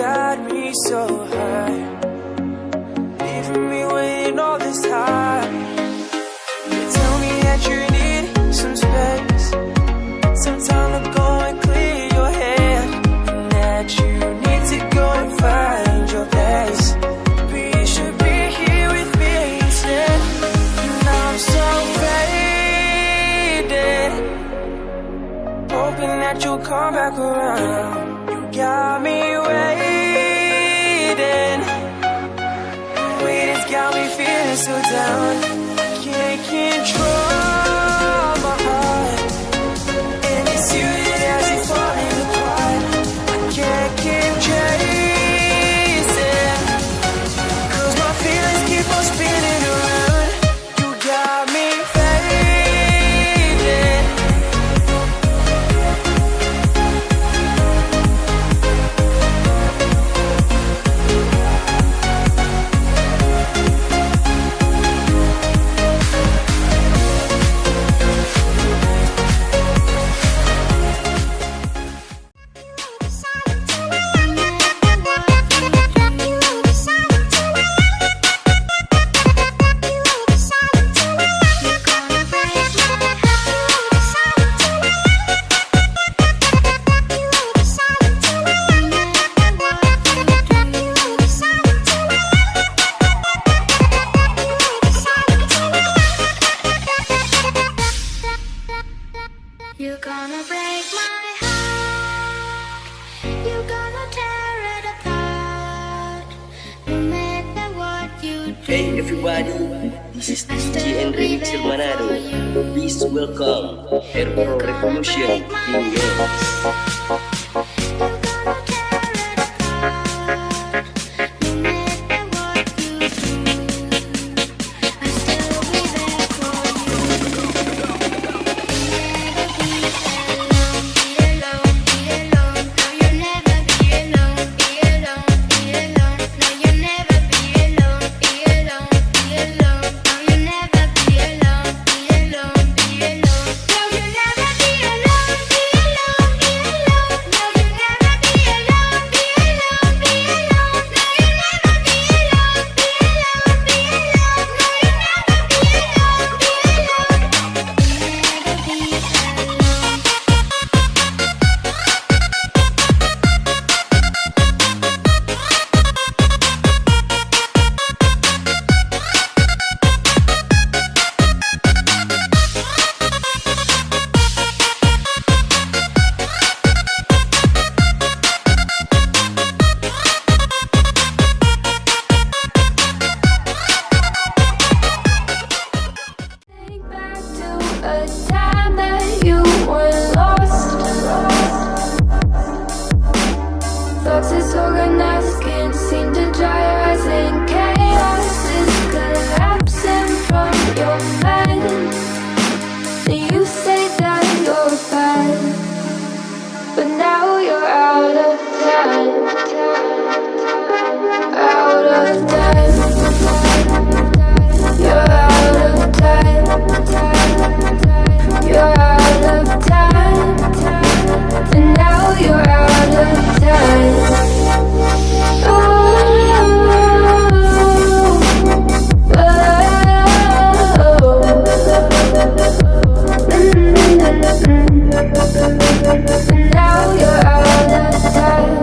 got me so high, leaving me waiting all this time. You tell me that you need some space, some time to go and clear your head, and that you need to go and find your place. But you should be here with me instead. And I'm so faded, hoping that you'll come back around. You got me waiting, waiting's got me feeling so down. I can't control my heart, and it's you that has it falling apart. I can't keep chasing, 'cause my feelings keep on spinning around. You got me fading. You're gonna break my heart, you're gonna tear it apart, no matter what you do. Hey everybody, this is DJ and Remix Manado. Please welcome Airpro Revolution Remix. A time that you were lost, thoughts disorganized, can't seem to dry your eyes, and chaos is collapsing from your mind. You say that you're fine, but now you're out of time, out of time. You're out of time. You're out of time, and now you're out of time. Oh, and now you're out of time.